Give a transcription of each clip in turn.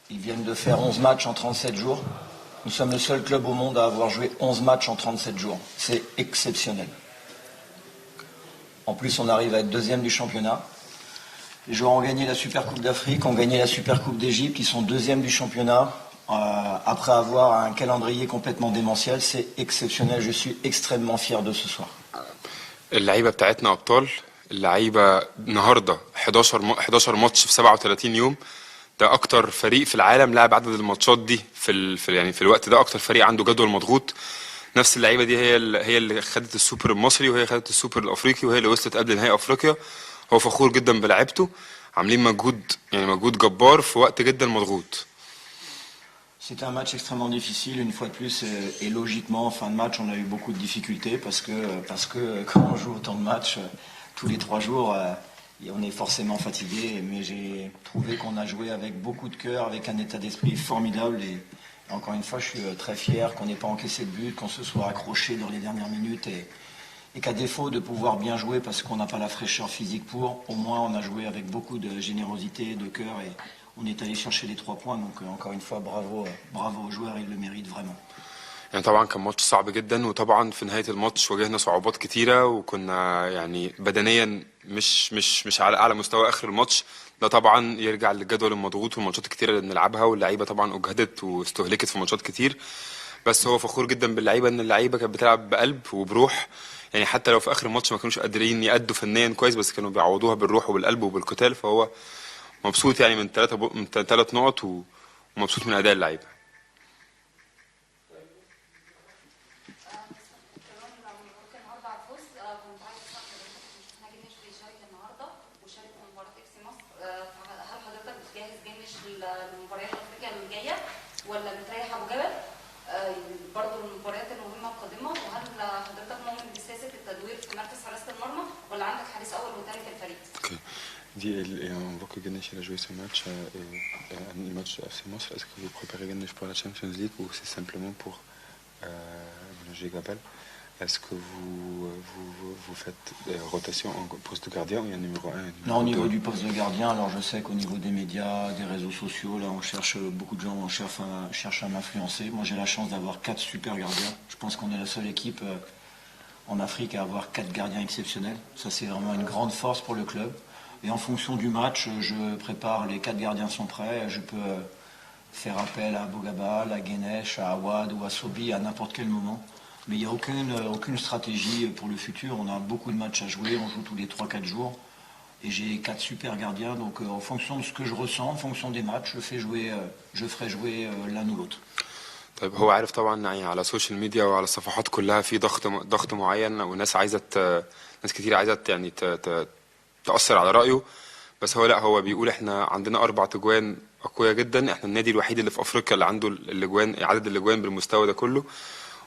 Ils viennent de faire 11 matchs en 37 jours. Nous sommes le seul club au monde à avoir joué 11 matchs en 37 jours. C'est exceptionnel. En plus, on arrive à être deuxième du championnat. Les joueurs ont gagné la Super Coupe d'Afrique, ont gagné la Super Coupe d'Égypte. Ils sont deuxième du championnat. Après avoir un calendrier complètement démentiel, c'est exceptionnel. Je suis extrêmement fier de ce soir. اللعيبه بتاعتنا ابطال. اللعيبه النهارده 11 ماتش في 37 يوم. ده اكتر فريق في العالم لعب عدد الماتشات دي يعني في الوقت ده اكتر فريق عنده جدول مضغوط. نفس اللعيبه دي هي اللي خدت السوبر المصري وهي خدت السوبر الافريقي وهي اللي وصلت قبل نهائي افريقيا. هو فخور جدا بلعيبته. عاملين مجهود جبار في وقت جدا مضغوط. C'était un match extrêmement difficile, une fois de plus, et logiquement, en fin de match, on a eu beaucoup de difficultés parce que quand on joue autant de matchs tous les 3 jours, on est forcément fatigué. Mais j'ai trouvé qu'on a joué avec beaucoup de cœur, avec un état d'esprit formidable. Et encore une fois, je suis très fier qu'on n'ait pas encaissé de but, qu'on se soit accroché dans les dernières minutes et qu'à défaut de pouvoir bien jouer parce qu'on n'a pas la fraîcheur physique pour, au moins on a joué avec beaucoup de générosité, de cœur et on est allé chercher les 3 points. Donc encore une fois, bravo aux joueurs, ils le méritent vraiment. يعني طبعا كان ماتش صعب جدا وطبعا في نهاية الماتش واجهنا صعوبات كتيرة وكنا يعني بدنيا مش على اعلى مستوى اخر الماتش. ده طبعا يرجع للجدول المضغوط والماتشات الكتيرة اللي بنلعبها واللعيبة طبعا اجهدت واستهلكت في ماتشات كتير. بس هو فخور جدا باللعيبة ان اللعيبة كانت بتلعب بقلب وبروح. يعني حتى لو في اخر الماتش ما كانوش قادرين يأدوا فنيا كويس بس كانوا بيعوضوها بالروح وبالقلب وبالقتال. فهو مبسوط يعني من 3 نقط ومبسوط من اداء اللعيبة. ولا بتريح ابو جبل برضه المباريات المهمه القادمه وهل حضرتك مؤمن بسياسه التدوير في مركز حراسه المرمى ولا عندك حارس اول وثاني في الفريق؟ On voit que Ganesh a joué ce match, le match de FC Mostre. Est-ce que vous préparez Ganesh pour la Champions League ou c'est simplement pour G Gabel? Est-ce que vous faites rotation en poste de gardien ou il y a un numéro 1 Non, au niveau du poste de gardien, alors je sais qu'au niveau des médias, des réseaux sociaux, là on cherche, beaucoup de gens cherchent à m'influencer. Moi j'ai la chance d'avoir 4 super gardiens. Je pense qu'on est la seule équipe en Afrique à avoir 4 gardiens exceptionnels. Ça c'est vraiment une grande force pour le club. Et en fonction du match, je prépare, les 4 gardiens sont prêts, je peux faire appel à Bogabal, à Ganesh, à Awad ou à Sobi à n'importe quel moment. Mais il n'y a aucune stratégie pour le futur. On a beaucoup de matchs à jouer, on joue tous les 3-4 jours. Et j'ai 4 super gardiens, donc en fonction de ce que je ressens, en fonction des matchs, je ferai jouer l'un ou l'autre. طيب هو عارف طبعا يعني على السوشيال ميديا وعلى الصفحات كلها في ضغط معين وناس عايزه ناس كتير عايزه يعني تأثر على رأيه. بس هو بيقول احنا عندنا 4 تجوان اقوياء جدا. احنا النادي الوحيد اللي في افريقيا اللي عنده عدد الاجوان بالمستوى ده كله.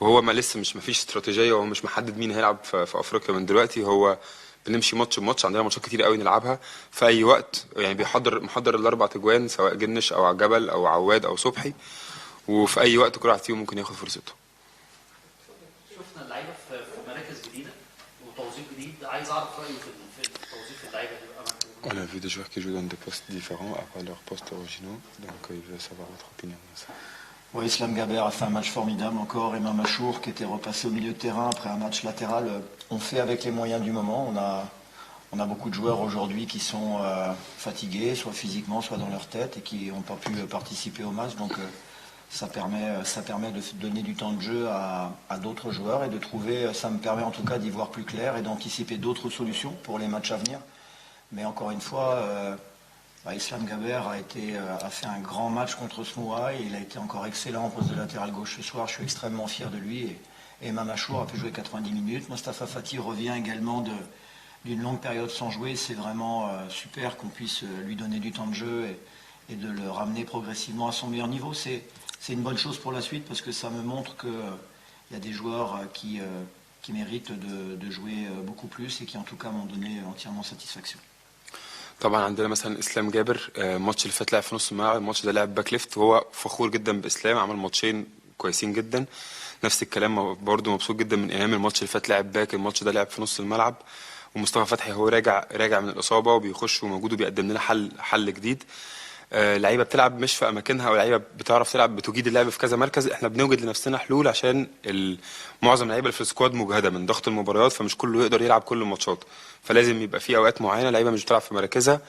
وهو ما فيش استراتيجيه وهو مش محدد مين هيلعب في افريقيا من دلوقتي. هو بنمشي ماتش بماتش. عندنا ماتشات كتير قوي نلعبها في اي وقت. يعني محضر ال4 تجوان سواء جنش او جبل او عواد او صبحي وفي اي وقت كل واحد فيهم ممكن ياخد فرصته. شفنا اللعيبه في مراكز جديده وتوظيف جديد. عايز اعرف رايه في توظيف اللعيبه دي. On a vu des joueurs qui jouent dans des postes différents à part leurs postes originaux, donc il veut savoir votre opinion de ça. Oui, Islam Gaber a fait un match formidable encore. Emma Machour qui était repassé au milieu de terrain après un match latéral. On fait avec les moyens du moment. On a beaucoup de joueurs aujourd'hui qui sont fatigués, soit physiquement, soit dans leur tête, et qui n'ont pas pu participer au match. Donc ça permet de donner du temps de jeu à d'autres joueurs et de trouver, ça me permet en tout cas d'y voir plus clair et d'anticiper d'autres solutions pour les matchs à venir. Mais encore une fois, Islam Gaber a fait un grand match contre Smoa et il a été encore excellent en poste de latéral gauche ce soir. Je suis extrêmement fier de lui et Emma Machour a pu jouer 90 minutes. Mostafa Fati revient également d'une longue période sans jouer. C'est vraiment super qu'on puisse lui donner du temps de jeu et de le ramener progressivement à son meilleur niveau. C'est une bonne chose pour la suite parce que ça me montre qu'il y a des joueurs qui méritent de jouer beaucoup plus et qui en tout cas m'ont donné entièrement satisfaction. طبعا عندنا مثلا اسلام جابر. الماتش اللي فات لعب في نص الملعب. الماتش ده لعب باك ليفت وهو فخور جدا باسلام. عمل ماتشين كويسين جدا. نفس الكلام برضه مبسوط جدا من امام. الماتش اللي فات لعب باك. الماتش ده لعب في نص الملعب. ومصطفى فتحي هو راجع من الاصابه وبيخش وموجود وبيقدم لنا حل جديد. لعيبه بتلعب مش في اماكنها او لعيبه بتعرف تلعب بتجيد اللعب في كذا مركز. احنا بنوجد لنفسنا حلول عشان معظم اللعيبه اللي في السكواد مجهده من ضغط المباريات، فمش كله يقدر يلعب كل الماتشات، فلازم يبقى في اوقات معينه لعيبه مش بتلعب في مراكزها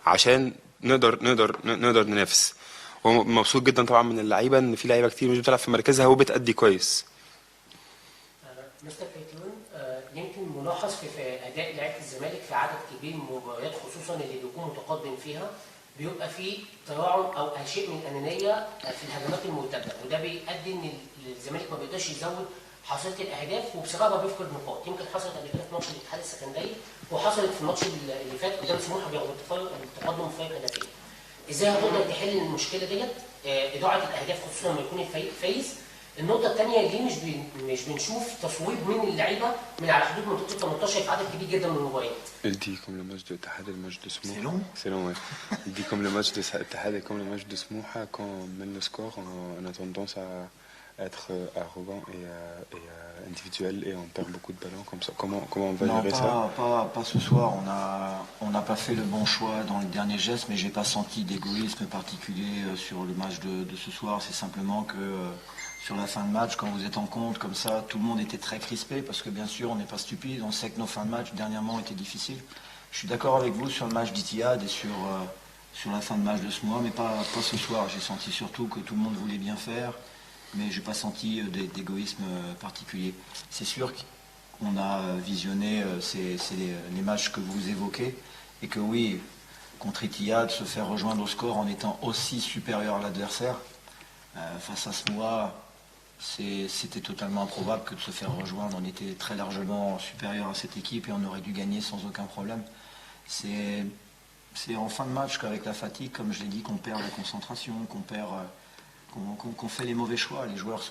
عشان نقدر ننافس. ومبسوط جدا طبعا من اللعيبه ان في لعيبه كتير مش بتلعب في مراكزها وبتأدي كويس. مستر بيتلون، يمكن ملاحظ في اداء لعيبه الزمالك في عدد كبير من المباريات خصوصا اللي بيكون متقدم فيها بيبقى فيه تراعم او شيء من الانانيه في الهجمات المرتده، وده بيؤدي ان الزمالك ما بيقدرش يزود حصيله الاهداف وبسببها بيفقد نقاط. يمكن حصلت قبل كده في ماتش الاتحاد السكندري وحصلت في الماتش اللي فات قدام سموحه بياخد التقدم في هدفين. ازاي هتقدر تحل المشكله ديت؟ اضاعه الاهداف خصوصا لما يكون الفريق فايز. النقطة الثانية ليه مش بنشوف تصويب من اللعيبة من على حدود منطقة 18 في عدد كبير جدا من المباريات. Il dit comme le match de Ittihad et le match de Smoha. C'est long. C'est long, ouais. Il dit comme le match de Ittihad et comme le match de Smoha, quand on mène le score, on a tendance à être arrogant et individuel et on perd beaucoup de ballons comme ça. Comment on va gérer ça? Pas ce soir. On n'a pas fait le bon choix dans le dernier geste, mais j'ai pas senti d'égoïsme particulier sur le match de ce soir. C'est simplement que sur la fin de match, quand vous êtes en compte comme ça, tout le monde était très crispé parce que bien sûr on n'est pas stupide, on sait que nos fins de match dernièrement étaient difficiles. Je suis d'accord avec vous sur le match d'Ittihad et sur la fin de match de Smoha, mais pas ce soir. J'ai senti surtout que tout le monde voulait bien faire, mais j'ai pas senti d'égoïsme particulier. C'est sûr qu'on a visionné les matchs que vous évoquez et que oui, contre Ittihad, se faire rejoindre au score en étant aussi supérieur à l'adversaire face à Smoha, c'était totalement improbable que de se faire rejoindre. On était très largement supérieur à cette équipe et on aurait dû gagner sans aucun problème. C'est en fin de match qu'avec la fatigue, comme je l'ai dit, qu'on perd la concentration, qu'on fait les mauvais choix. Les joueurs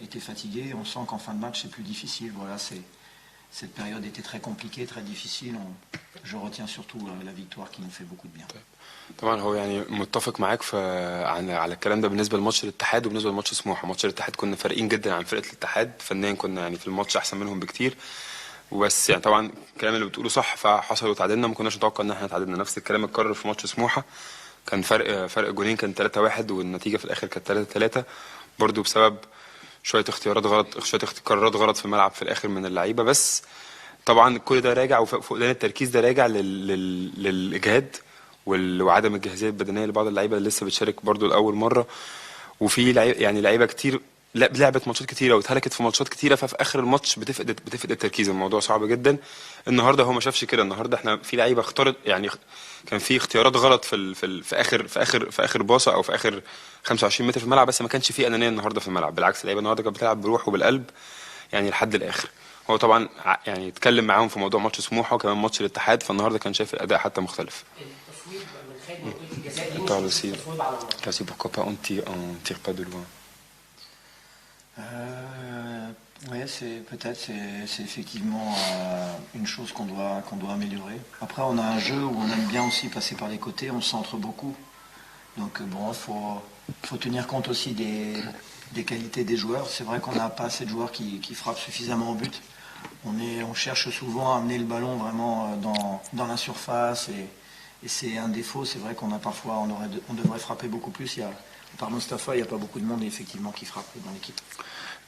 étaient fatigués. On sent qu'en fin de match, c'est plus difficile. Voilà, cette période était très compliquée, très difficile. Je retiens surtout la victoire qui nous fait beaucoup de bien. طبعا هو يعني متفق معاك على الكلام ده بالنسبه لماتش الاتحاد وبالنسبه لماتش سموحه. ماتش الاتحاد كنا فارقين جدا عن فرقه الاتحاد فنيا، كنا يعني في الماتش احسن منهم بكتير، وبس يعني طبعا الكلام اللي بتقوله صح، فحصل وتعادلنا، ما كناش نتوقع ان احنا تعادلنا. نفس الكلام اتكرر في ماتش سموحه، كان فرق جولين، كان 3-1 والنتيجه في الاخر كانت 3-3 برضو بسبب شويه اختيارات غلط، شويه قرارات غلط في الملعب في الاخر من اللعيبه. بس طبعا كل ده راجع وفقدان التركيز ده راجع للاجهاد وعدم الجاهزيه البدنيه لبعض اللعيبه اللي لسه بتشارك برضو لاول مره. وفي لعيبه كتير لعبت ماتشات كتيره واتهلكت في ماتشات كتيره، ففي اخر الماتش بتفقد التركيز. الموضوع صعب جدا. النهارده هو ما شافش كده. النهارده احنا في لعيبه اختارت، يعني كان في اختيارات غلط في اخر باصه او في اخر 25 متر في الملعب، بس ما كانش في انانيه النهارده في الملعب. بالعكس اللعيبه النهارده كانت بتلعب بروح وبالقلب يعني لحد الاخر. هو طبعا يعني اتكلم معاهم في موضوع ماتش سموحه وكمان ماتش الاتحاد، فالنهارده كان شايف الاداء حتى مختلف. التصويب من خارج منطقه الجزاء دي مش التصويب على المرمى. Aussi pourquoi pas on tire pas de loin. Oui, c'est effectivement une chose qu'on doit améliorer. Après, on a un jeu où on aime bien aussi passer par les côtés, on centre beaucoup. Donc bon, faut tenir compte aussi des qualités des joueurs. C'est vrai qu'on n'a pas assez de joueurs qui frappent suffisamment au but. On cherche souvent à amener le ballon vraiment dans la surface et c'est un défaut. C'est vrai qu'on a parfois, on devrait frapper beaucoup plus. Par Mostafa, il n'y a pas beaucoup de monde effectivement qui frappe dans l'équipe.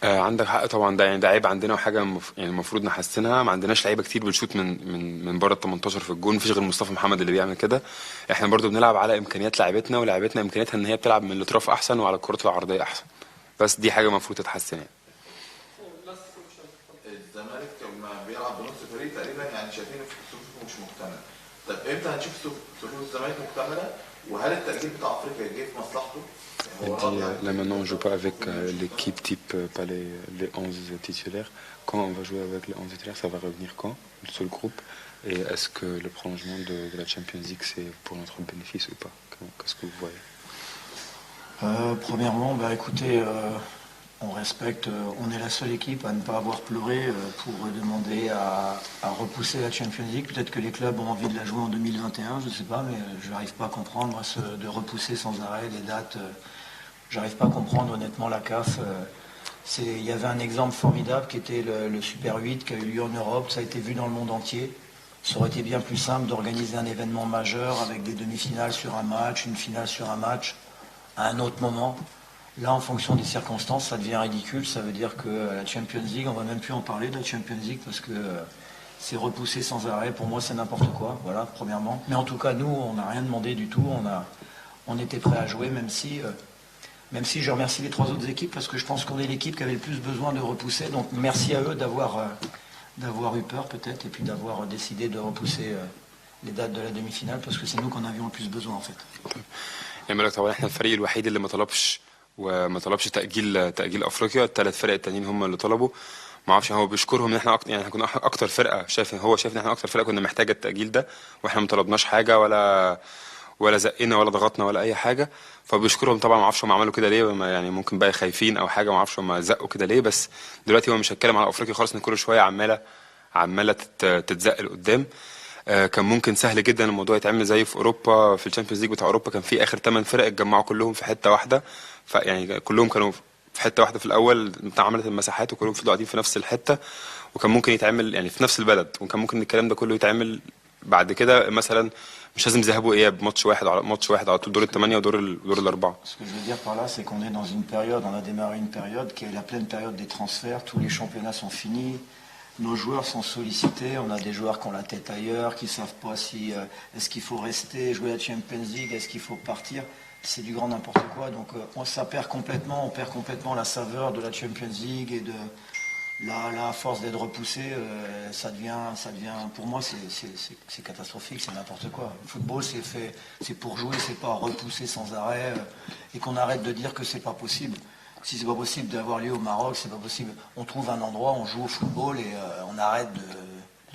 عندك حق طبعا. ده عيب عندنا وحاجه يعني المفروض نحسنها. ما عندناش لعيبه كتير بتشوت من بره ال 18 في الجون، مفيش غير مصطفى محمد اللي بيعمل كده. احنا برضو بنلعب على امكانيات لاعبتنا، ولاعبتنا امكانياتها ان هي بتلعب من الاطراف احسن وعلى الكرات العرضيه احسن، بس دي حاجه المفروض تتحسن يعني. الزمالك لما بيلعب بنص فريق تقريبا يعني شايفين صفوفه مش مكتمله. طب امتى هنشوف صفوف الزمالك مكتمله؟ وهل التأجيل بتاع افريقيا جه في مصلحته؟ Là maintenant on joue pas avec l'équipe type, pas les 11 titulaires. Quand on va jouer avec les 11 titulaires, ça va revenir quand? Le seul groupe. Et est-ce que le prolongement de la Champions League c'est pour notre bénéfice ou pas? Qu'est-ce que vous voyez? Premièrement, écoutez, on respecte, on est la seule équipe à ne pas avoir pleuré pour demander à repousser la Champions League. Peut-être que les clubs ont envie de la jouer en 2021, je ne sais pas, mais je n'arrive pas à comprendre de repousser sans arrêt les dates. J'arrive pas à comprendre honnêtement la CAF. Il y avait un exemple formidable qui était le Super 8 qui a eu lieu en Europe. Ça a été vu dans le monde entier. Ça aurait été bien plus simple d'organiser un événement majeur avec des demi-finales sur un match, une finale sur un match, à un autre moment. Là, en fonction des circonstances, ça devient ridicule. Ça veut dire que la Champions League, on ne va même plus en parler de la Champions League parce que c'est repoussé sans arrêt. Pour moi, c'est n'importe quoi, voilà, premièrement. Mais en tout cas, nous, on n'a rien demandé du tout. On était prêts à jouer, même si je remercie les 3 autres équipes parce que je pense qu'on est l'équipe qui avait le plus besoin de repousser. Donc merci à eux d'avoir eu peur peut-être et puis d'avoir décidé de repousser les dates de la demi-finale parce que c'est nous qu'en avions le plus besoin en fait. يعني بالك طبعا احنا الفريق الوحيد اللي ما طلبش تأجيل افريقيا. ال3 فرق التانيين هم اللي طلبوا. ما اعرفش هو بيشكرهم ان احنا يعني احنا كنا اكتر فرقه شايف ان احنا اكتر فرقه كنا محتاجه التأجيل ده واحنا ما طلبناش حاجه ولا زقنا ولا ضغطنا ولا اي حاجه. فبيشكرهم طبعا. ما اعرفش هم عملوا كده ليه يعني ممكن بقى خايفين او حاجه. ما اعرفش هم زقوا كده ليه. بس دلوقتي هو مش هيتكلم على افريقيا خالص ان كل شويه عماله تتزق لقدام. كان ممكن سهل جدا الموضوع يتعمل زي في اوروبا في الشامبيونز ليج بتاع اوروبا. كان في اخر 8 فرق اتجمعوا كلهم في حته واحده. فيعني كلهم كانوا في حته واحده في الاول عملت المساحات وكلهم فضلوا قاعدين في نفس الحته. وكان ممكن يتعمل يعني في نفس البلد. وكان ممكن الكلام ده كله يتعمل بعد كده مثلا مش لازم ذهاب واياب ماتش واحد على طول دور الثمانيه ودور الاربعه. Ce que je veux dire par là, c'est qu'on est dans une période, on a démarré une période qui est la pleine période des transferts. Tous les championnats sont finis. Nos joueurs sont sollicités, on a des joueurs qui ont la tête ailleurs, qui ne savent pas si est-ce qu'il faut rester, jouer la Champions League, est-ce qu'il faut partir. C'est du grand n'importe quoi. Donc on perd complètement la saveur de la Champions League et de là à force d'être repoussé, ça devient pour moi c'est catastrophique, c'est n'importe quoi. Le football c'est pour jouer, c'est pas repousser sans arrêt et qu'on arrête de dire que c'est pas possible. Si c'est pas possible d'avoir lieu au Maroc, c'est pas possible. On trouve un endroit, on joue au football et on arrête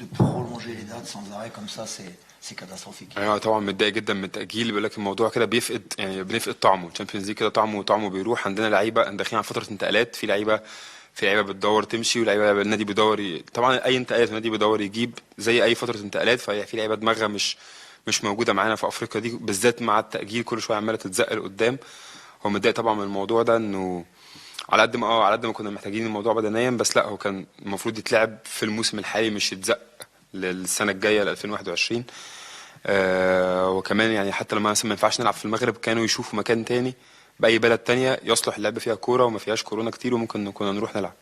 de prolonger les dates sans arrêt comme ça, c'est catastrophique. انا طبعا متضايق جدا من التأجيل. بيقول لك الموضوع كده بنفقد طعمه. الشامبيونز ليج كده طعمه بيروح. عندنا لعيبه داخلين على فتره انتقالات. في لعيبه بتدور تمشي ولاعيبه النادي بيدور طبعا اي انتقالات النادي بيدور يجيب زي اي فتره انتقالات. ففي لعيبه دماغها مش موجوده معانا في افريقيا دي بالذات مع التأجيل كل شويه عماله تتزق لقدام. هو متضايق طبعا من الموضوع ده انه على قد ما كنا محتاجين الموضوع بدنيا. بس لا هو كان المفروض يتلعب في الموسم الحالي مش يتزق للسنه الجايه ل 2021. وكمان يعني حتى لما ما ينفعش نلعب في المغرب كانوا يشوفوا مكان تاني باي بلد تانية يصلح اللعب فيها كوره وما فيهاش كورونا كتير وممكن كنا نروح نلعب.